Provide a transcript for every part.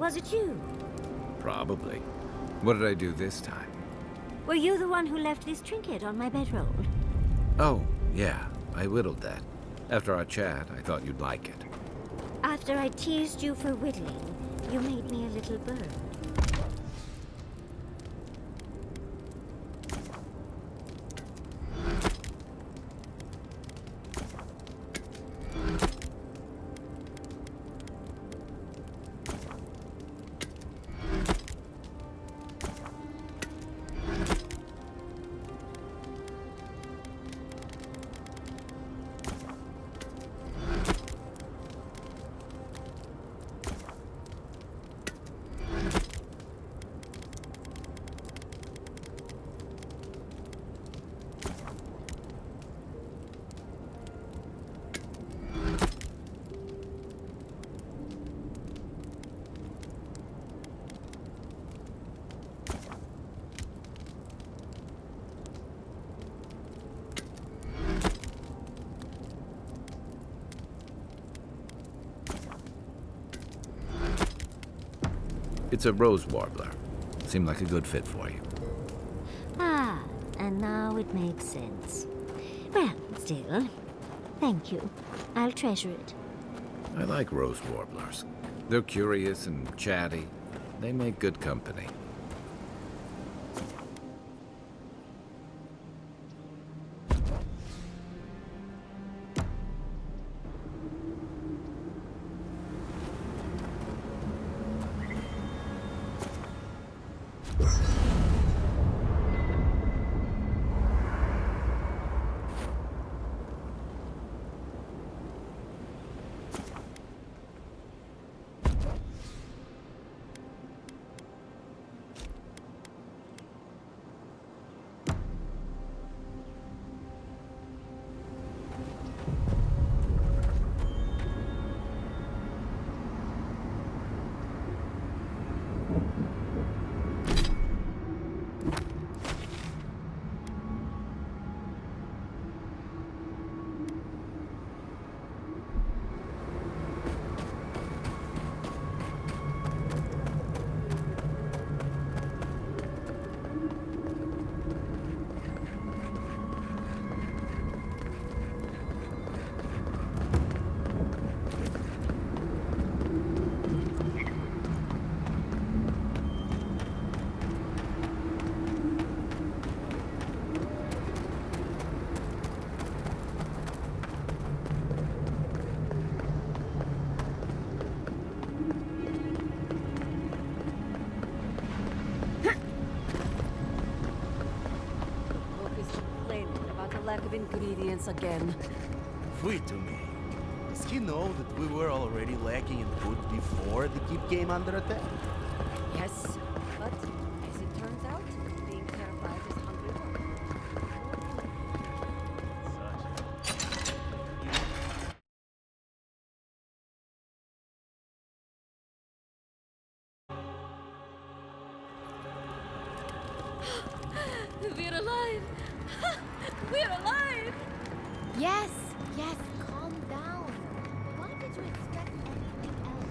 Was it you? Probably. What did I do this time? Were you the one who left this trinket on my bedroll? Oh, yeah. I whittled that. After our chat, I thought you'd like it. After I teased you for whittling, you made me a little bird. It's a rose warbler. Seemed like a good fit for you. Ah, and now it makes sense. Well, still, thank you. I'll treasure it. I like rose warblers. They're curious and chatty. They make good company. Lack of ingredients again. Wait to me. Does he know that we were already lacking in food before the keep came under attack? Yes, but as it turns out, being terrified is hungry work. We're alive! We're alive! Yes, yes, calm down. Why did you expect anything else?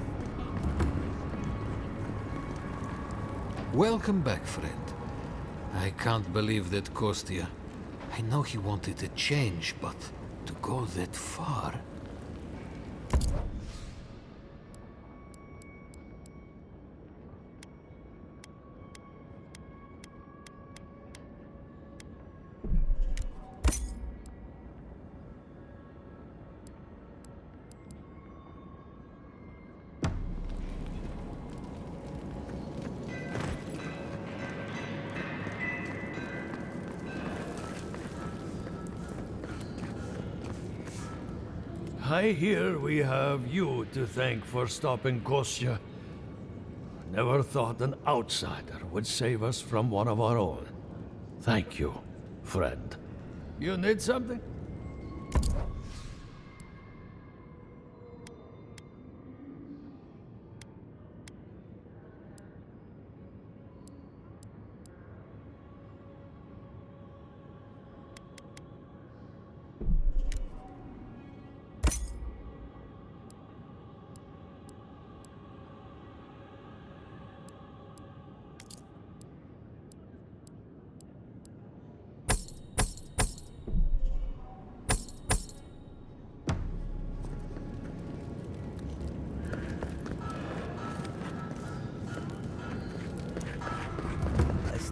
Welcome back, friend. I can't believe that Kostya. I know he wanted a change, but to go that far... I hear we have you to thank for stopping Kostya. Never thought an outsider would save us from one of our own. Thank you, friend. You need something?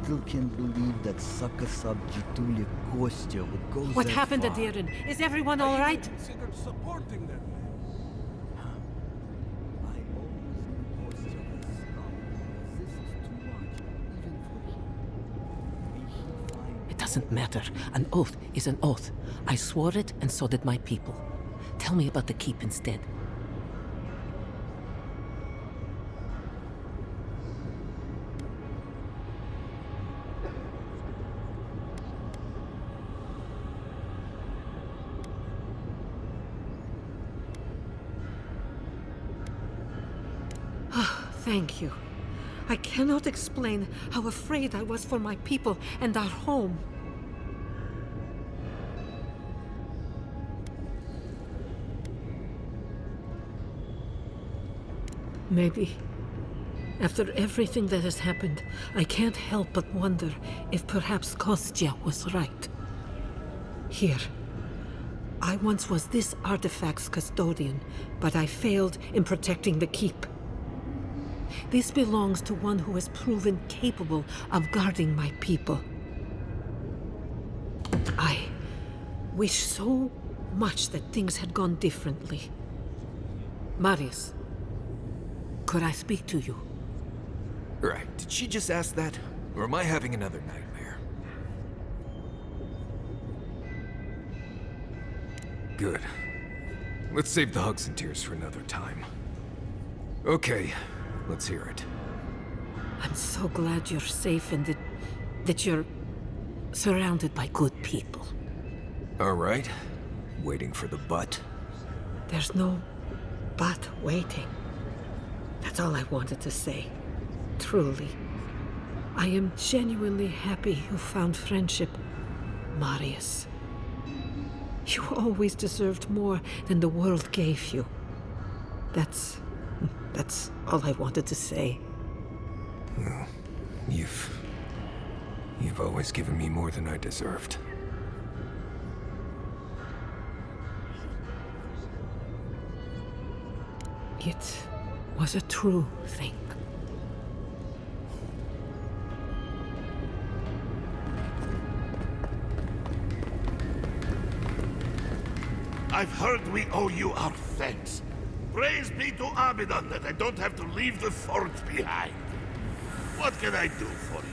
still can't believe that sucker sub Jitulia Kostya would go What that happened to far. Darren? Is everyone all right? Considered supporting them. I always knew Kostya was scum. This is too much, even for him. May he find It doesn't matter. An oath is an oath. I swore it, and so did my people. Tell me about the keep instead. Thank you. I cannot explain how afraid I was for my people and our home. Maybe, after everything that has happened, I can't help but wonder if perhaps Kostya was right. Here, I once was this artifact's custodian, but I failed in protecting the keep. This belongs to one who has proven capable of guarding my people. I wish so much that things had gone differently. Marius, could I speak to you? Right, did she just ask that? Or am I having another nightmare? Good. Let's save the hugs and tears for another time. Okay, let's hear it. I'm so glad you're safe and that you're surrounded by good people. All right. Waiting for the but. There's no but waiting. That's all I wanted to say. Truly. I am genuinely happy you found friendship, Marius. You always deserved more than the world gave you. That's all I wanted to say. Well, you've always given me more than I deserved. It was a true thing. I've heard we owe you our thanks. Praise be to Abaddon that I don't have to leave the fort behind. What can I do for you?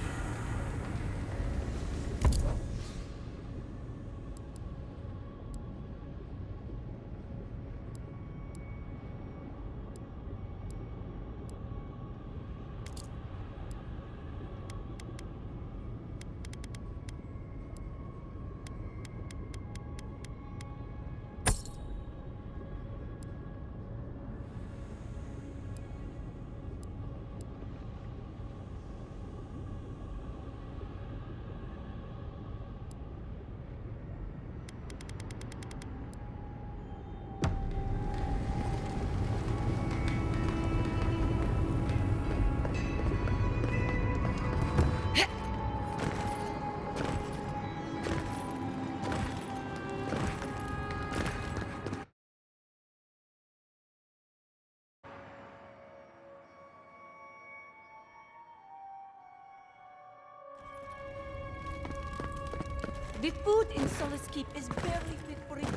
The food in Solace Keep is barely fit for a pig.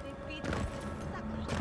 They feed us suckers.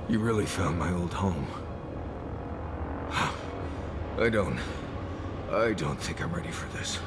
You really found my old home. I don't think I'm ready for this.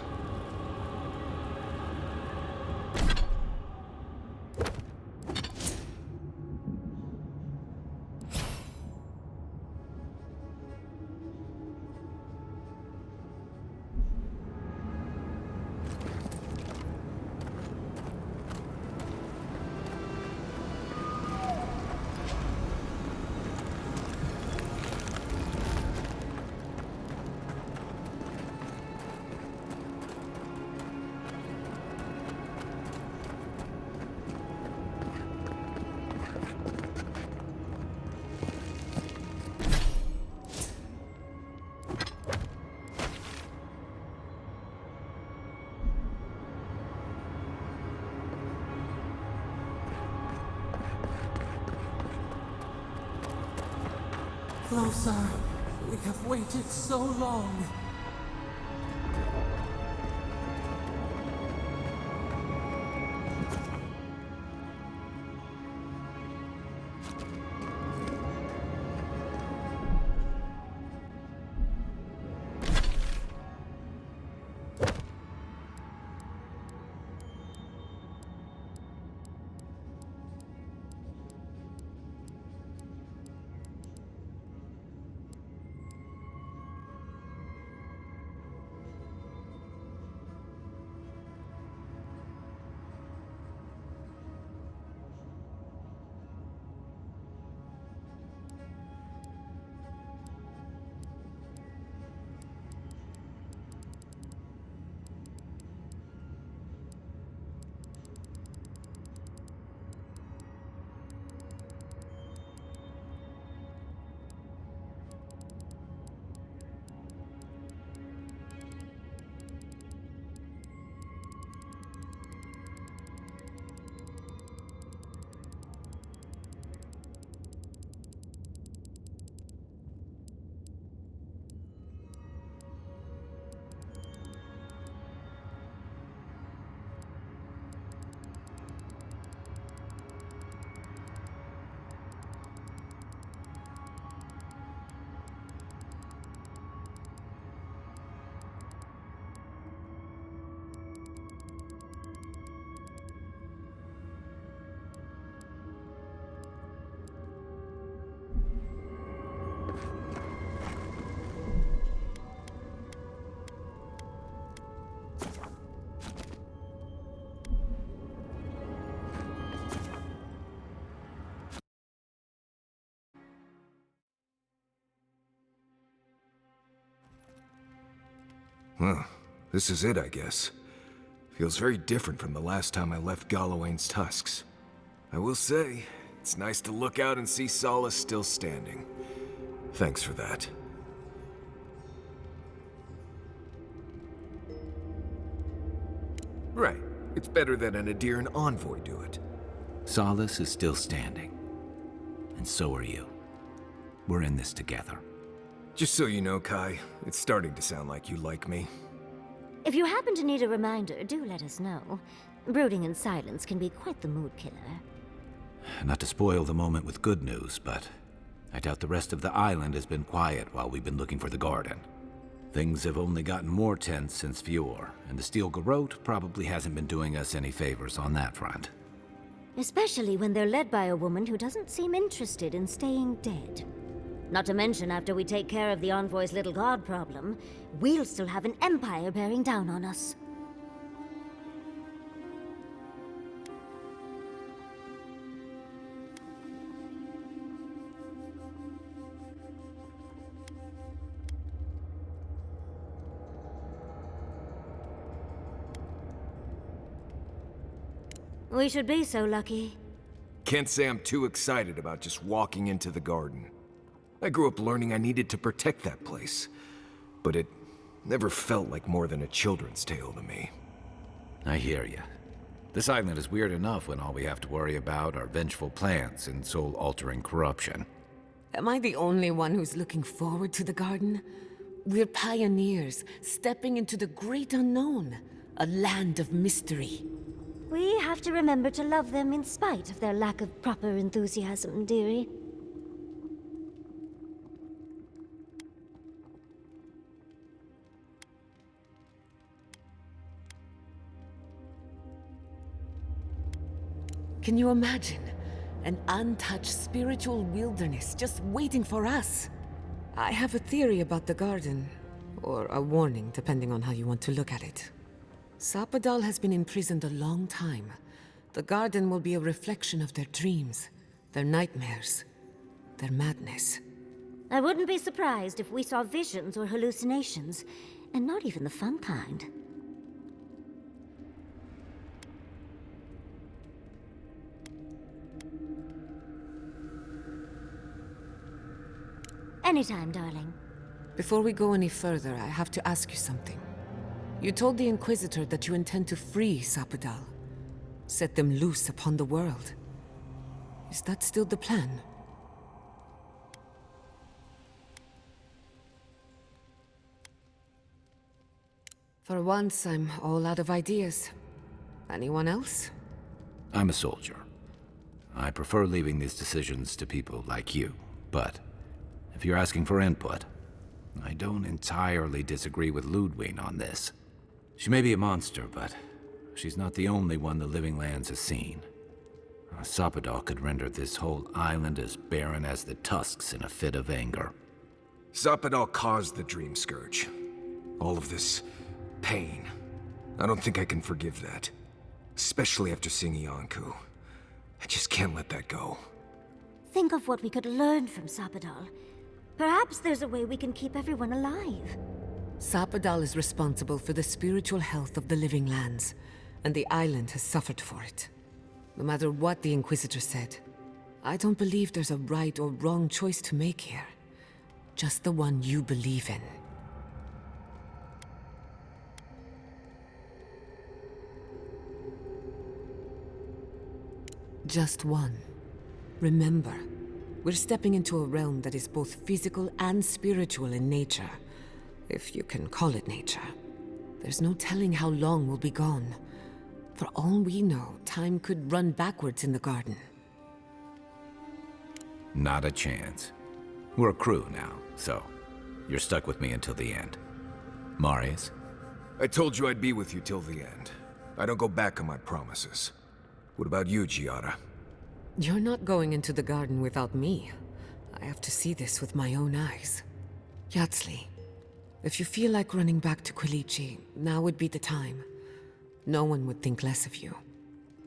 closer. We have waited so long. Well, this is it, I guess. Feels very different from the last time I left Galawain's tusks. I will say, it's nice to look out and see Solace still standing. Thanks for that. Right. It's better that an Adiran envoy do it. Solace is still standing. And so are you. We're in this together. Just so you know, Kai, it's starting to sound like you like me. If you happen to need a reminder, do let us know. Brooding in silence can be quite the mood killer. Not to spoil the moment with good news, but I doubt the rest of the island has been quiet while we've been looking for the garden. Things have only gotten more tense since Fjord, and the Steel Garrote probably hasn't been doing us any favors on that front. Especially when they're led by a woman who doesn't seem interested in staying dead. Not to mention, after we take care of the Envoy's little god problem, we'll still have an empire bearing down on us. We should be so lucky. Can't say I'm too excited about just walking into the garden. I grew up learning I needed to protect that place, but it never felt like more than a children's tale to me. I hear you. This island is weird enough when all we have to worry about are vengeful plans and soul-altering corruption. Am I the only one who's looking forward to the garden? We're pioneers, stepping into the great unknown, a land of mystery. We have to remember to love them in spite of their lack of proper enthusiasm, dearie. Can you imagine? An untouched spiritual wilderness just waiting for us. I have a theory about the garden, or a warning, depending on how you want to look at it. Sapadal has been imprisoned a long time. The garden will be a reflection of their dreams, their nightmares, their madness. I wouldn't be surprised if we saw visions or hallucinations, and not even the fun kind. Anytime, darling. Before we go any further, I have to ask you something. You told the Inquisitor that you intend to free Sapadal. Set them loose upon the world. Is that still the plan? For once, I'm all out of ideas. Anyone else? I'm a soldier. I prefer leaving these decisions to people like you, but if you're asking for input, I don't entirely disagree with Ludwig on this. She may be a monster, but she's not the only one the Living Lands has seen. Sapadal could render this whole island as barren as the tusks in a fit of anger. Sapadal caused the Dream Scourge. All of this pain. I don't think I can forgive that. Especially after seeing Iancu. I just can't let that go. Think of what we could learn from Sapadal. Perhaps there's a way we can keep everyone alive. Sapadal is responsible for the spiritual health of the Living Lands, and the island has suffered for it. No matter what the Inquisitor said, I don't believe there's a right or wrong choice to make here. Just the one you believe in. Just one. Remember, we're stepping into a realm that is both physical and spiritual in nature. If you can call it nature. There's no telling how long we'll be gone. For all we know, time could run backwards in the garden. Not a chance. We're a crew now, so you're stuck with me until the end. Marius? I told you I'd be with you till the end. I don't go back on my promises. What about you, Giada? You're not going into the garden without me. I have to see this with my own eyes. Yatsli, if you feel like running back to Quilici, now would be the time. No one would think less of you.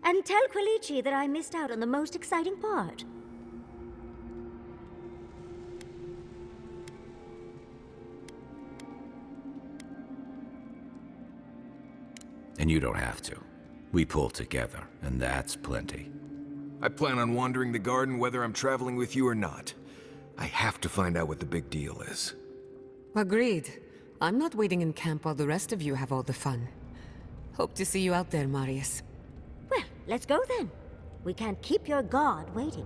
And tell Quilici that I missed out on the most exciting part. And you don't have to. We pull together, and that's plenty. I plan on wandering the garden whether I'm traveling with you or not. I have to find out what the big deal is. Agreed. I'm not waiting in camp while the rest of you have all the fun. Hope to see you out there, Marius. Well, let's go then. We can't keep your god waiting.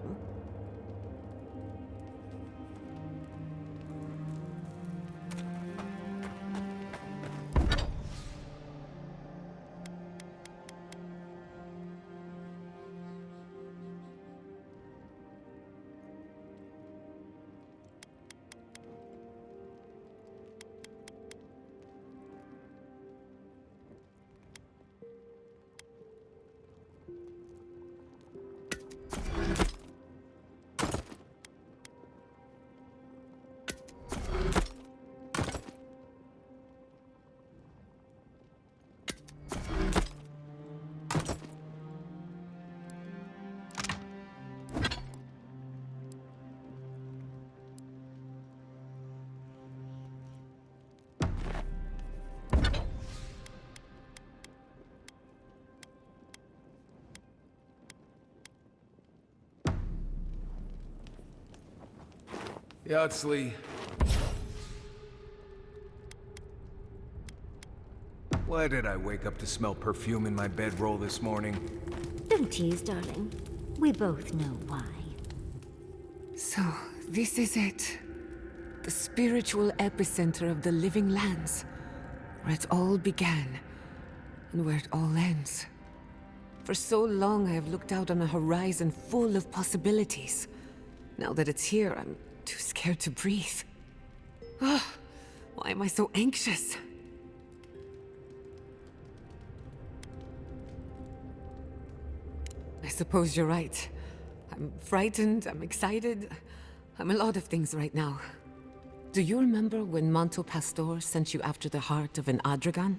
Yatsli. Why did I wake up to smell perfume in my bedroll this morning? Don't tease, darling. We both know why. So, this is it. The spiritual epicenter of the Living Lands. Where it all began, and where it all ends. For so long I have looked out on a horizon full of possibilities. Now that it's here, I'm too scared to breathe. Oh, why am I so anxious? I suppose you're right. I'm frightened, I'm excited. I'm a lot of things right now. Do you remember when Manto Pastor sent you after the heart of an Adragan?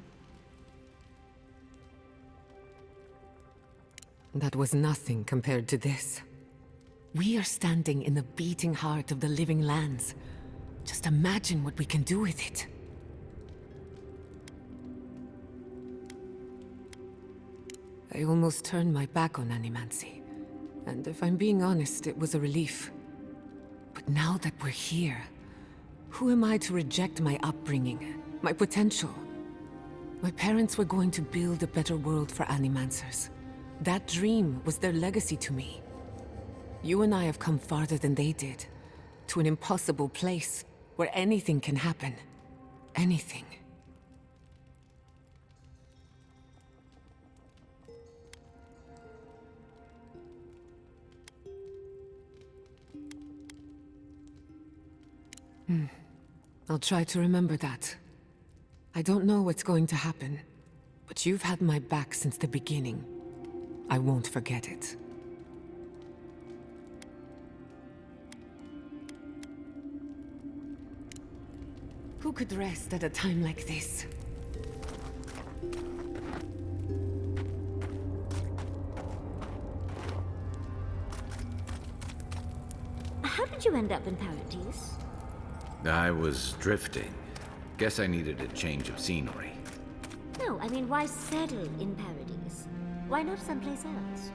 That was nothing compared to this. We are standing in the beating heart of the Living Lands. Just imagine what we can do with it. I almost turned my back on animancy. And if I'm being honest, it was a relief. But now that we're here, who am I to reject my upbringing, my potential? My parents were going to build a better world for animancers. That dream was their legacy to me. You and I have come farther than they did, to an impossible place where anything can happen. Anything. I'll try to remember that. I don't know what's going to happen, but you've had my back since the beginning. I won't forget it. Who could rest at a time like this? How did you end up in Paradise? I was drifting. Guess I needed a change of scenery. No, I mean, why settle in Paradise? Why not someplace else?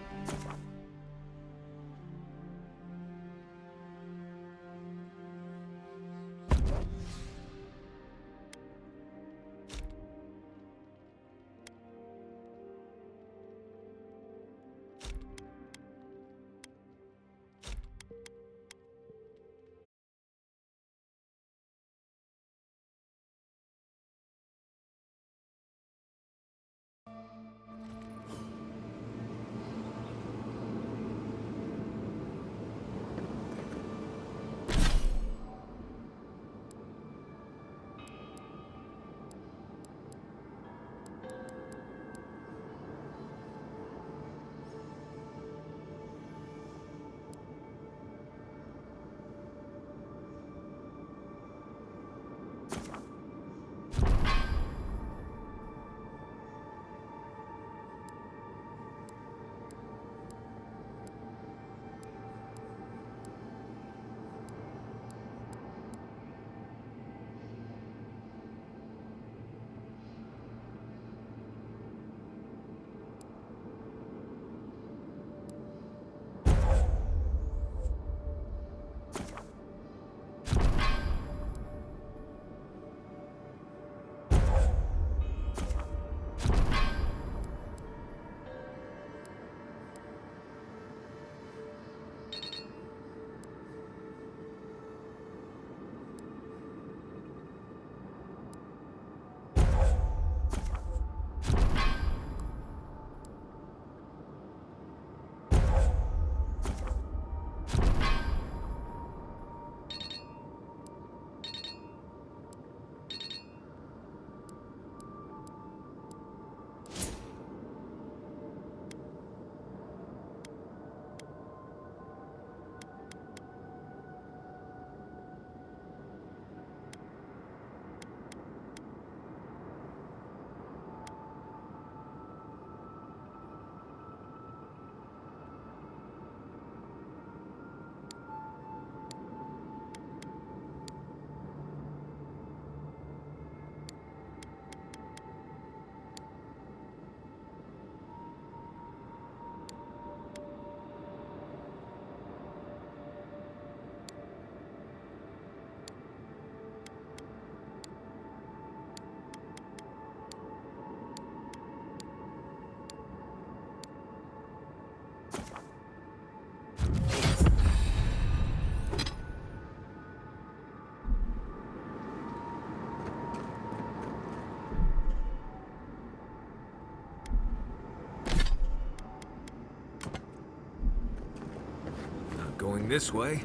Going this way?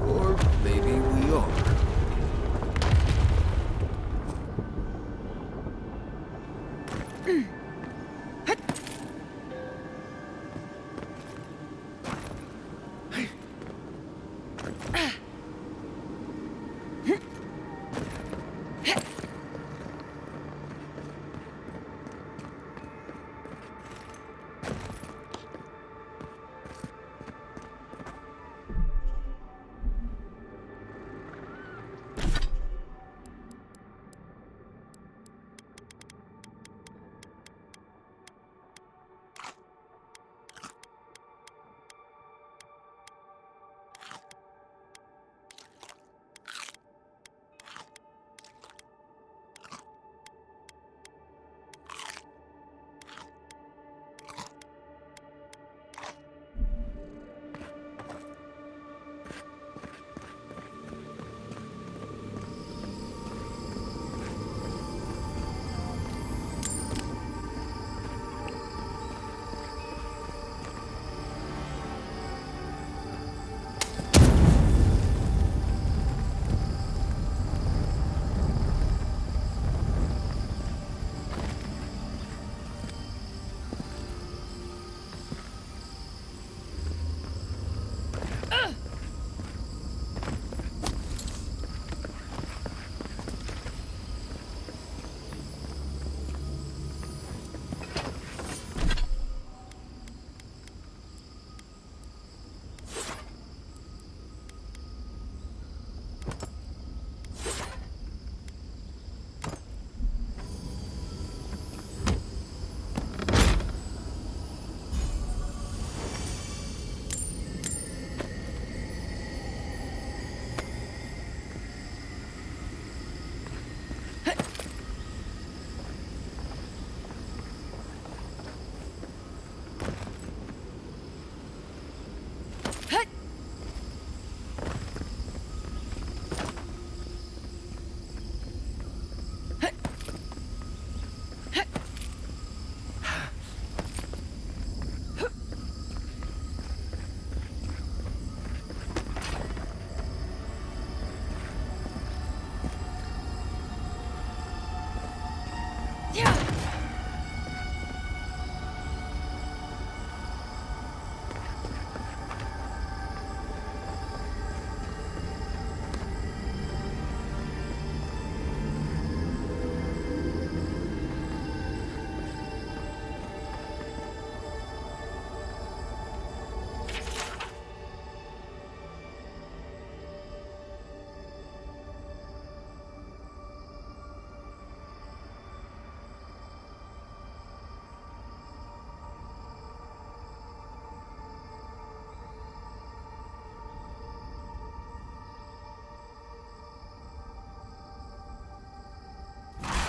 Or maybe we are.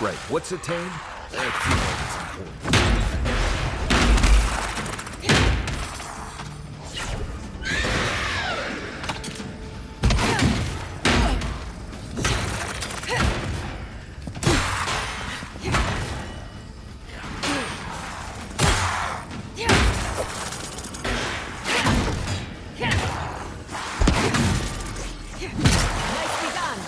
Right, what's a tame? It's important. Nicely done.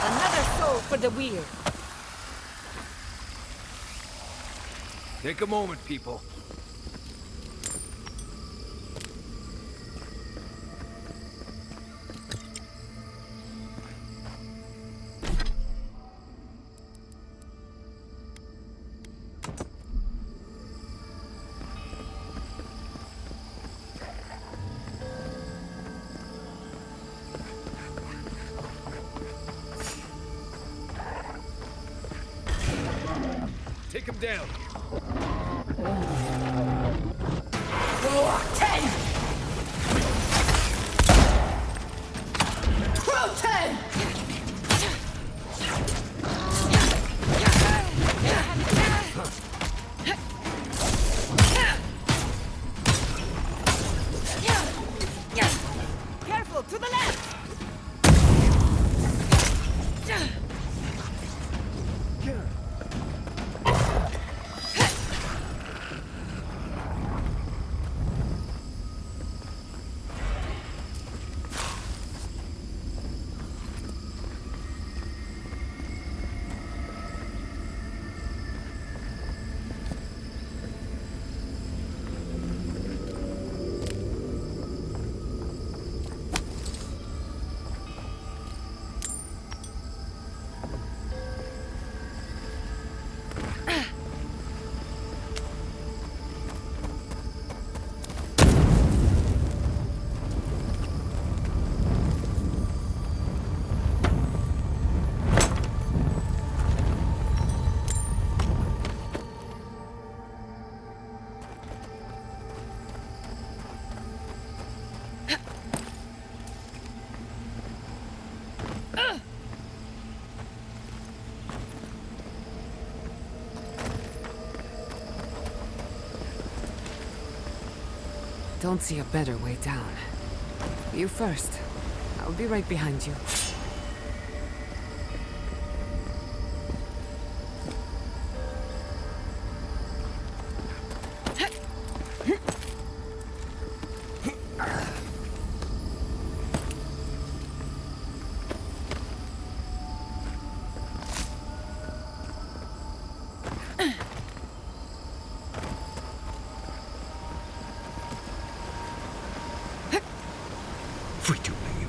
Another soul for the wheel. Take a moment, people. Take him down. Careful, to the left! Don't see a better way down. You first. I'll be right behind you. Free to you.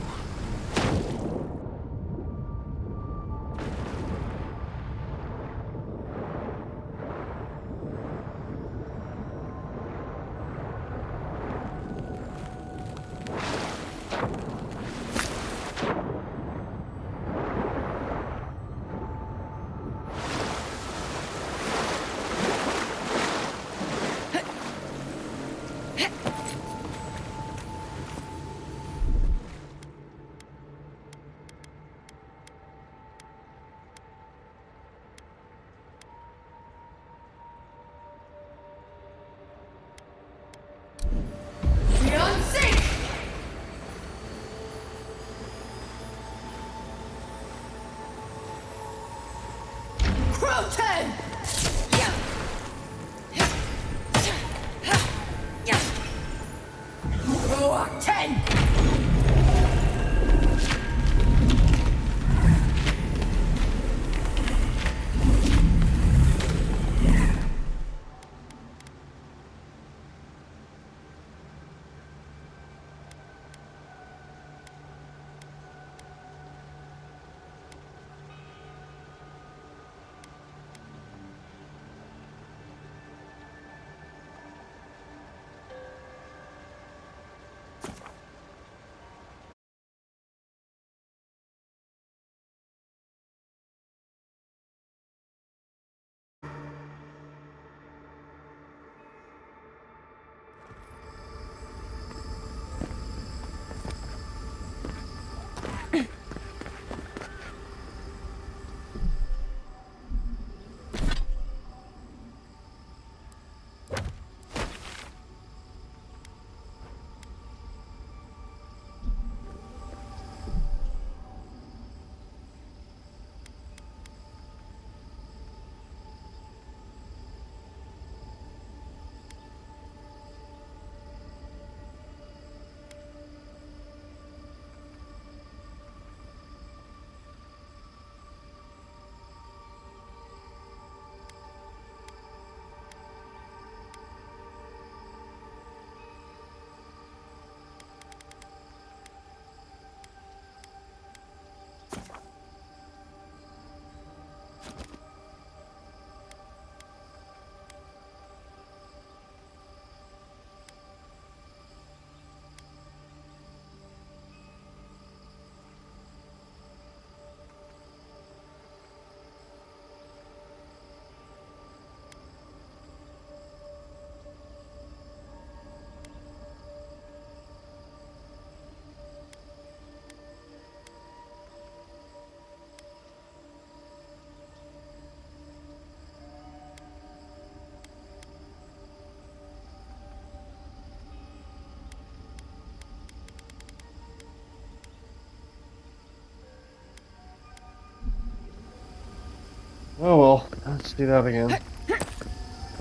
Let's do that again.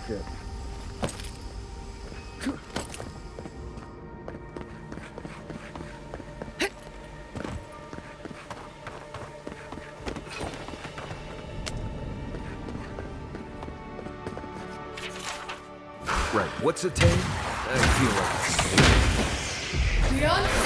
Good. Right, what's a 10? I feel like it's Beyond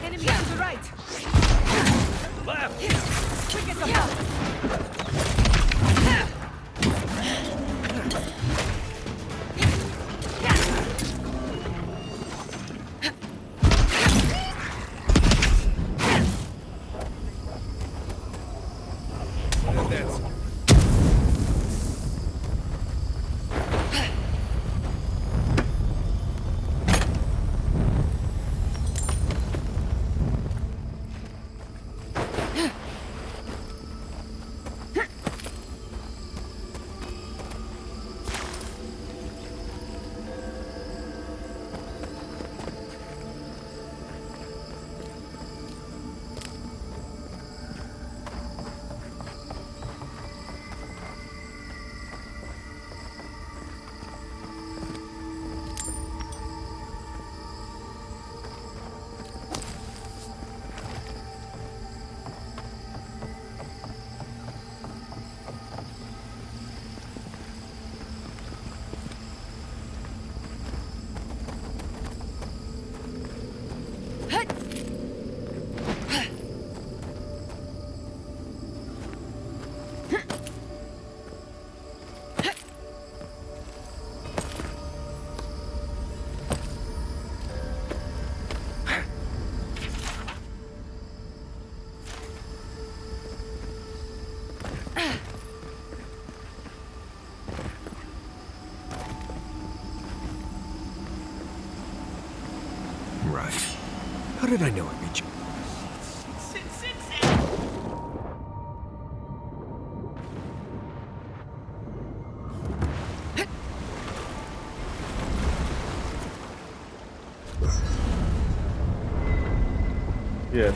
Enemy to the right. Left. Quick as a hawk. right. How did I know I'd meet you? Good.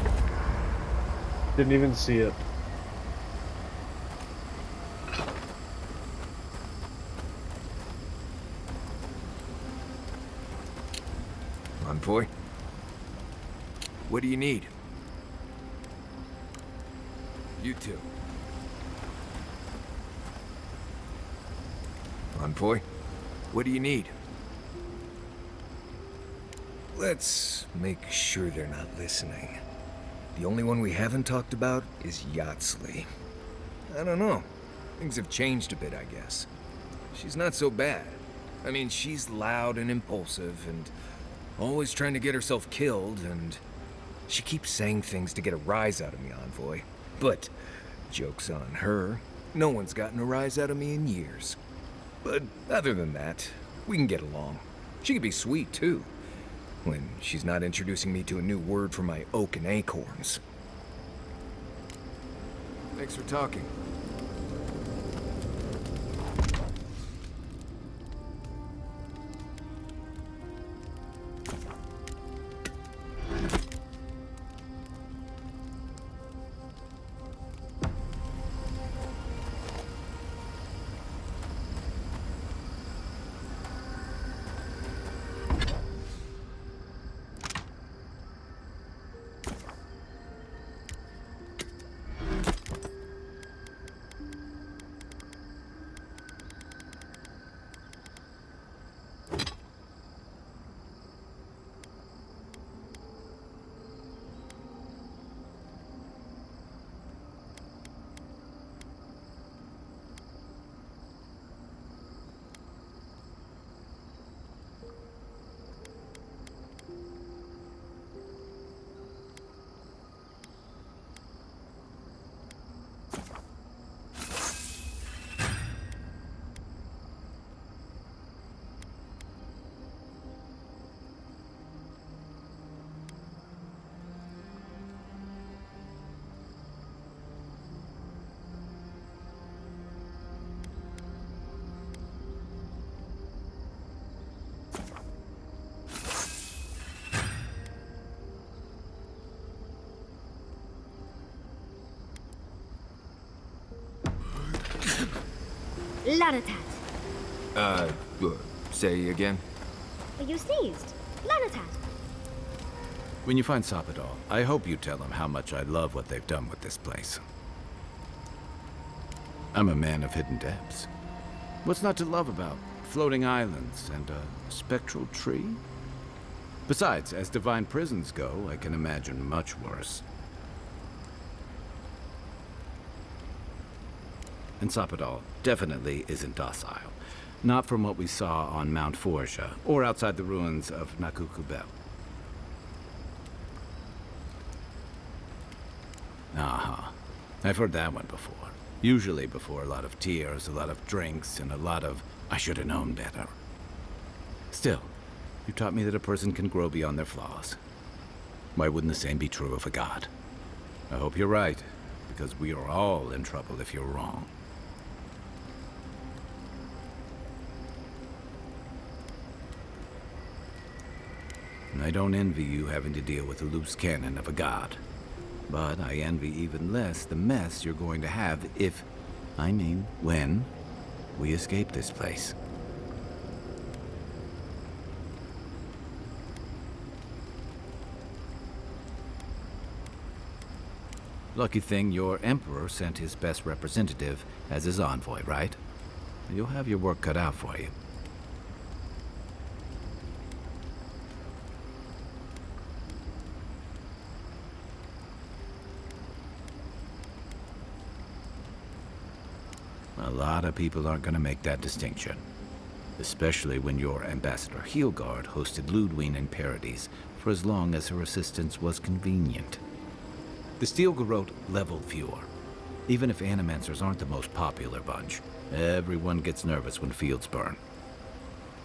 Didn't even see it. Envoy? What do you need? You too. Envoy? What do you need? Let's make sure they're not listening. The only one we haven't talked about is Yatsley. I don't know. Things have changed a bit, I guess. She's not so bad. I mean, she's loud and impulsive and always trying to get herself killed, and she keeps saying things to get a rise out of me, Envoy. But, joke's on her, no one's gotten a rise out of me in years. But other than that, we can get along. She can be sweet, too, when she's not introducing me to a new word for my oak and acorns. Thanks for talking. Laratat. Say again? You sneezed. Laratat. When you find Sapadal, I hope you tell him how much I love what they've done with this place. I'm a man of hidden depths. What's not to love about floating islands and a spectral tree? Besides, as divine prisons go, I can imagine much worse. And Sapadal definitely isn't docile. Not from what we saw on Mount Forja, or outside the ruins of Nakukubel. Aha. I've heard that one before. Usually before a lot of tears, a lot of drinks, and a lot of, I should have known better. Still, you taught me that a person can grow beyond their flaws. Why wouldn't the same be true of a god? I hope you're right, because we are all in trouble if you're wrong. I don't envy you having to deal with the loose cannon of a god. But I envy even less the mess you're going to have if, I mean, when, we escape this place. Lucky thing your emperor sent his best representative as his envoy, right? You'll have your work cut out for you. A lot of people aren't going to make that distinction. Especially when your Ambassador Heelguard hosted Ludwine in Paradise for as long as her assistance was convenient. The Steel Garrote leveled fewer. Even if Animancers aren't the most popular bunch, everyone gets nervous when fields burn.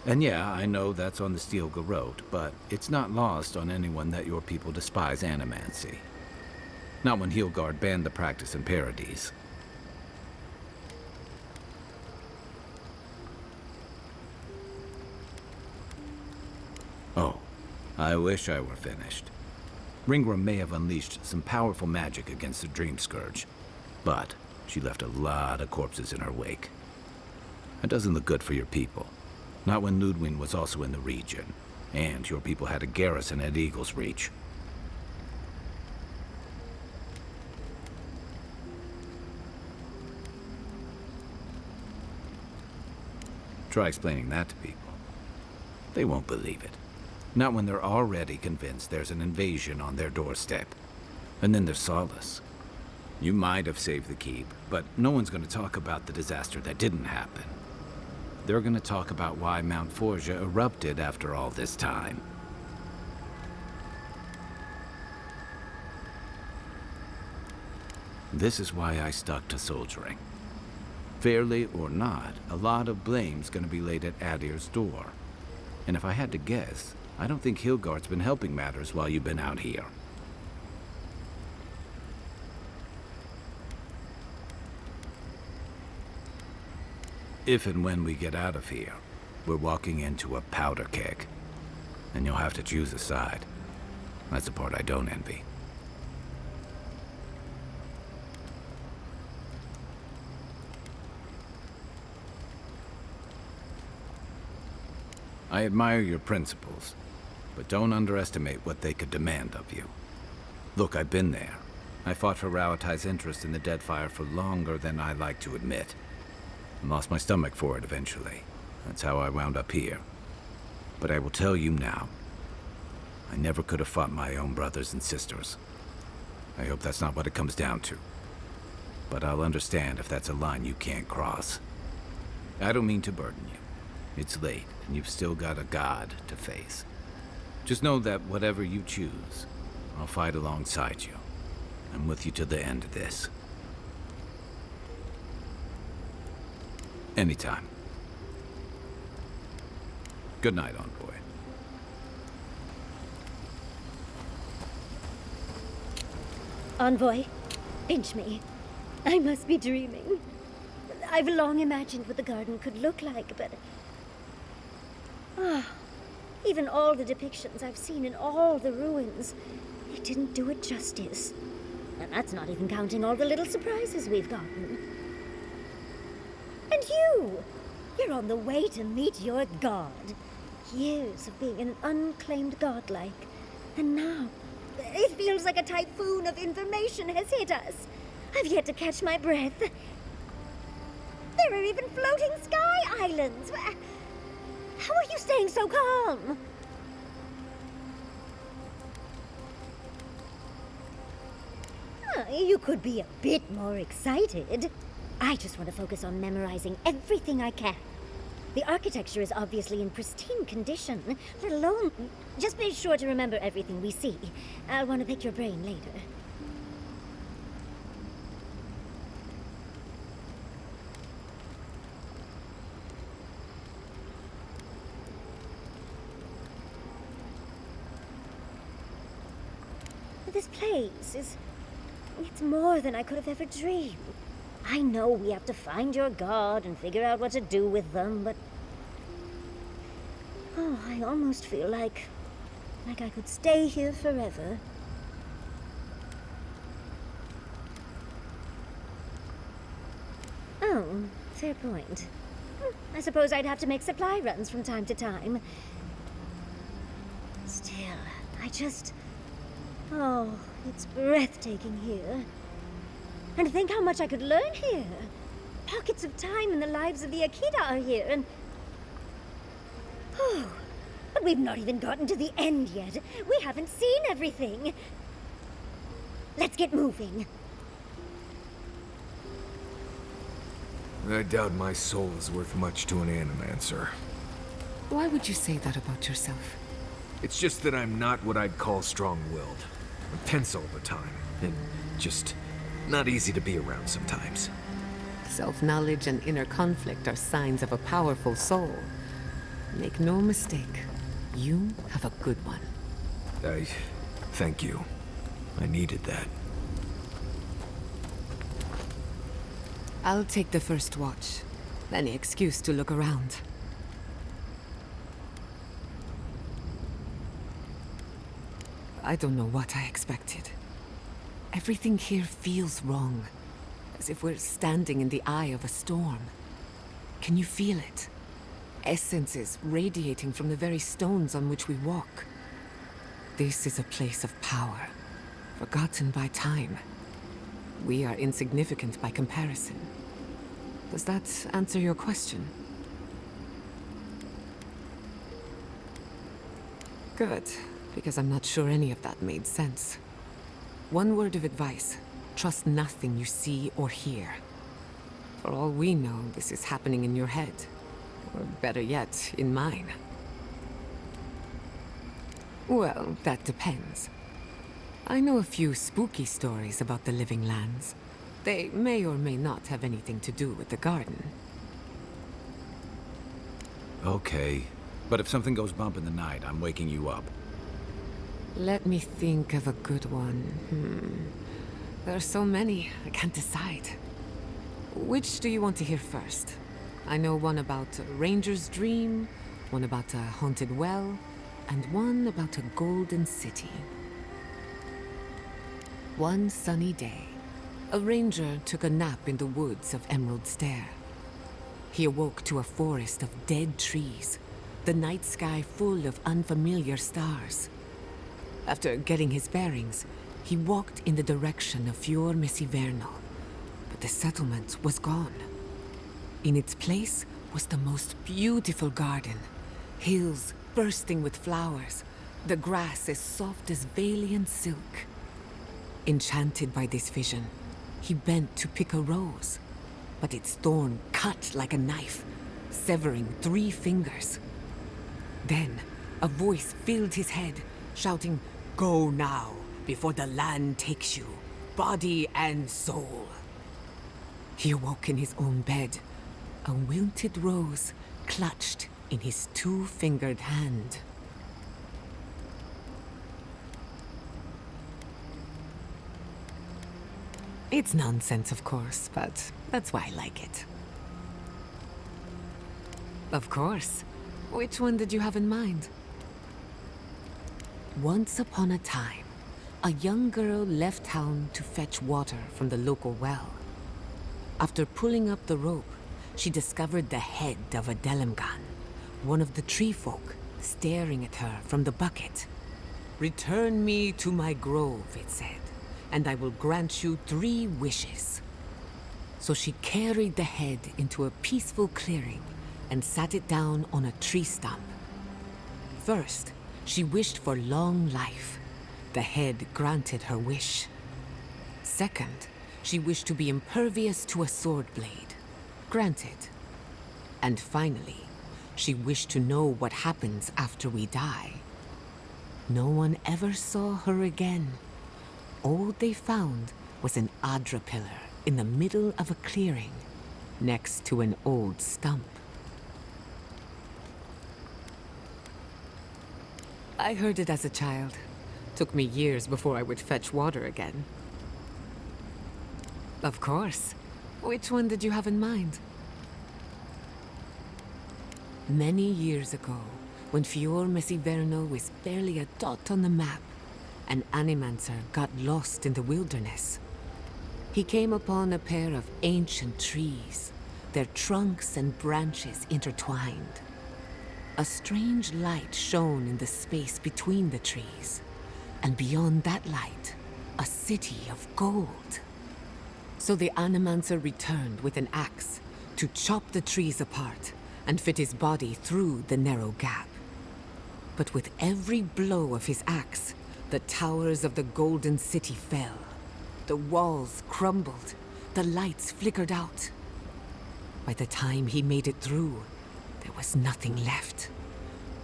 And yeah, I know that's on the Steel Garrote, but it's not lost on anyone that your people despise Animancy. Not when Heelguard banned the practice in Paradise. Oh, I wish I were finished. Ringra may have unleashed some powerful magic against the Dream Scourge, but she left a lot of corpses in her wake. That doesn't look good for your people. Not when Ludwine was also in the region, and your people had a garrison at Eagle's Reach. Try explaining that to people. They won't believe it. Not when they're already convinced there's an invasion on their doorstep. And then there's Solace. You might have saved the keep, but no one's going to talk about the disaster that didn't happen. They're going to talk about why Mount Forja erupted after all this time. This is why I stuck to soldiering. Fairly or not, a lot of blame's going to be laid at Adir's door. And if I had to guess, I don't think Heelguard's been helping matters while you've been out here. If and when we get out of here, we're walking into a powder keg. And you'll have to choose a side. That's the part I don't envy. I admire your principles, but don't underestimate what they could demand of you. Look, I've been there. I fought for Rauatai's interest in the Deadfire for longer than I like to admit. And lost my stomach for it eventually. That's how I wound up here. But I will tell you now, I never could have fought my own brothers and sisters. I hope that's not what it comes down to. But I'll understand if that's a line you can't cross. I don't mean to burden you. It's late, and you've still got a god to face. Just know that whatever you choose, I'll fight alongside you. I'm with you to the end of this. Anytime. Good night, Envoy. Envoy, pinch me. I must be dreaming. I've long imagined what the garden could look like, but... even all the depictions I've seen in all the ruins, they didn't do it justice. And that's not even counting all the little surprises we've gotten. And you! You're on the way to meet your god. Years of being an unclaimed godlike. And now, it feels like a typhoon of information has hit us. I've yet to catch my breath. There are even floating sky islands. How are you staying so calm? You could be a bit more excited. I just want to focus on memorizing everything I can. The architecture is obviously in pristine condition, let alone... Just be sure to remember everything we see. I'll want to pick your brain later. This place is... It's more than I could have ever dreamed. I know we have to find your god and figure out what to do with them, but... Oh, I almost feel like I could stay here forever. Oh, fair point. I suppose I'd have to make supply runs from time to time. Still, I just... Oh, it's breathtaking here. And think how much I could learn here. Pockets of time in the lives of the Akita are here, and... Oh, but we've not even gotten to the end yet. We haven't seen everything. Let's get moving. I doubt my soul is worth much to an animancer. Why would you say that about yourself? It's just that I'm not what I'd call strong-willed. I'm tense all the time, and just not easy to be around sometimes. Self-knowledge and inner conflict are signs of a powerful soul. Make no mistake, you have a good one. Thank you. I needed that. I'll take the first watch. Any excuse to look around. I don't know what I expected. Everything here feels wrong, as if we're standing in the eye of a storm. Can you feel it? Essences radiating from the very stones on which we walk. This is a place of power, forgotten by time. We are insignificant by comparison. Does that answer your question? Good, because I'm not sure any of that made sense. One word of advice: trust nothing you see or hear. For all we know, this is happening in your head. Or better yet, in mine. Well, that depends. I know a few spooky stories about the Living Lands. They may or may not have anything to do with the garden. Okay, but if something goes bump in the night, I'm waking you up. Let me think of a good one. There are so many, I can't decide. Which do you want to hear first? I know one about a ranger's dream, one about a haunted well, and one about a golden city. One sunny day, a ranger took a nap in the woods of Emerald Stair. He awoke to a forest of dead trees, the night sky full of unfamiliar stars. After getting his bearings, he walked in the direction of Fior Messivernal, but the settlement was gone. In its place was the most beautiful garden, hills bursting with flowers, the grass as soft as Valian silk. Enchanted by this vision, he bent to pick a rose, but its thorn cut like a knife, severing 3 fingers. Then, a voice filled his head, shouting, "Go now, before the land takes you, body and soul." He awoke in his own bed, a wilted rose clutched in his 2-fingered hand. It's nonsense, of course, but that's why I like it. Of course. Which one did you have in mind? Once upon a time, a young girl left town to fetch water from the local well. After pulling up the rope, she discovered the head of a Delimgan, one of the tree folk, staring at her from the bucket. "Return me to my grove," it said, "and I will grant you 3 wishes." So she carried the head into a peaceful clearing and sat it down on a tree stump. First, she wished for long life. The head granted her wish. Second, she wished to be impervious to a sword blade. Granted. And finally, she wished to know what happens after we die. No one ever saw her again. All they found was an Adra pillar in the middle of a clearing, next to an old stump. I heard it as a child. Took me years before I would fetch water again. Of course. Which one did you have in mind? Many years ago, when Fior Messiverno was barely a dot on the map, an animancer got lost in the wilderness. He came upon a pair of ancient trees, their trunks and branches intertwined. A strange light shone in the space between the trees, and beyond that light, a city of gold. So the animancer returned with an axe to chop the trees apart and fit his body through the narrow gap. But with every blow of his axe, the towers of the golden city fell. The walls crumbled, the lights flickered out. By the time he made it through, there was nothing left.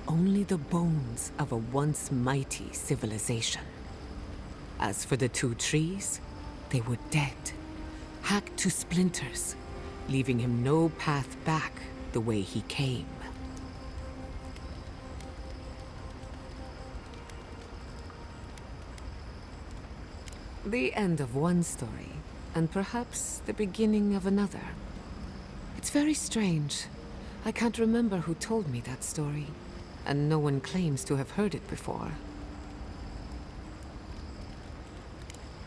Only the bones of a once mighty civilization. As for the 2 trees, they were dead, hacked to splinters, leaving him no path back the way he came. The end of one story, and perhaps the beginning of another. It's very strange. I can't remember who told me that story, and no one claims to have heard it before.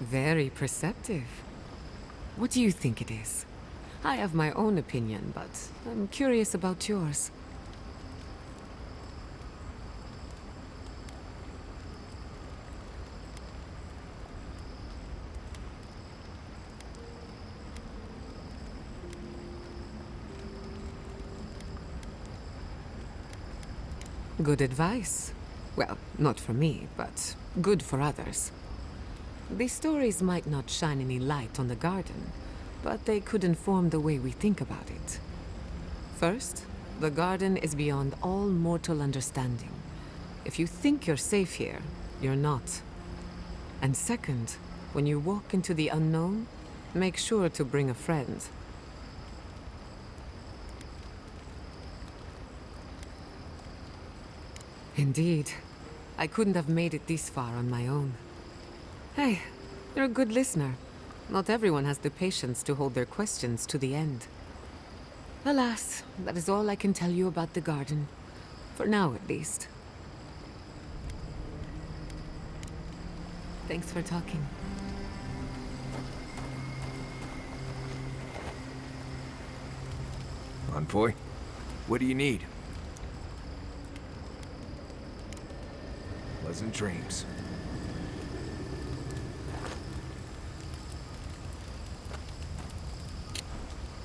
Very perceptive. What do you think it is? I have my own opinion, but I'm curious about yours. Good advice. Well, not for me, but good for others. These stories might not shine any light on the garden, but they could inform the way we think about it. First, the garden is beyond all mortal understanding. If you think you're safe here, you're not. And second, when you walk into the unknown, make sure to bring a friend. Indeed. I couldn't have made it this far on my own. Hey, you're a good listener. Not everyone has the patience to hold their questions to the end. Alas, that is all I can tell you about the garden. For now, at least. Thanks for talking. Envoy, what do you need? Pleasant dreams.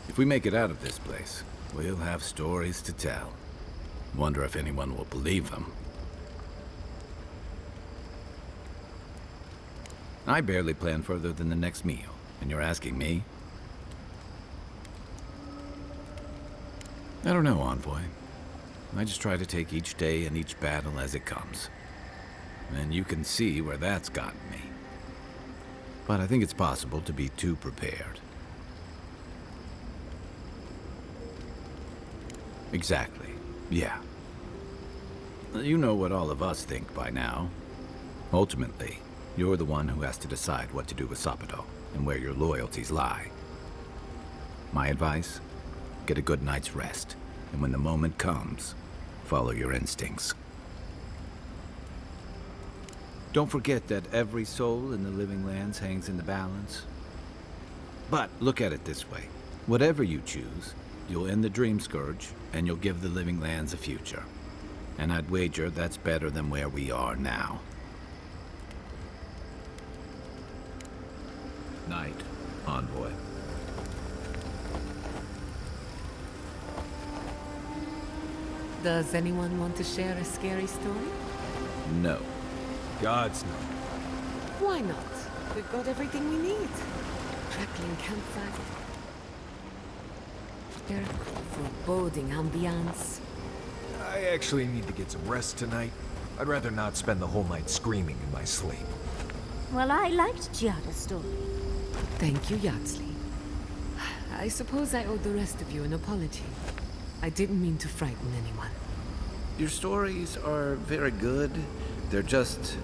If we make it out of this place, we'll have stories to tell. Wonder if anyone will believe them. I barely plan further than the next meal, and you're asking me? I don't know, Envoy. I just try to take each day and each battle as it comes. And you can see where that's gotten me. But I think it's possible to be too prepared. Exactly. Yeah. You know what all of us think by now. Ultimately, you're the one who has to decide what to do with Sapato and where your loyalties lie. My advice? Get a good night's rest, and when the moment comes, follow your instincts. Don't forget that every soul in the living lands hangs in the balance. But look at it this way. Whatever you choose, you'll end the Dream Scourge, and you'll give the Living Lands a future. And I'd wager that's better than where we are now. Night, Envoy. Does anyone want to share a scary story? No. Gods no. Why not? We've got everything we need. Crackling campfire. Foreboding ambiance. I actually need to get some rest tonight. I'd rather not spend the whole night screaming in my sleep. Well, I liked Giada's story. Thank you, Yardsley. I suppose I owe the rest of you an apology. I didn't mean to frighten anyone. Your stories are very good. They're just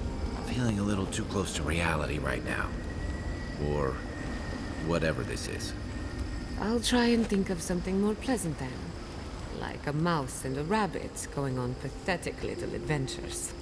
feeling a little too close to reality right now. Or whatever this is. I'll try and think of something more pleasant then. Like a mouse and a rabbit going on pathetic little adventures.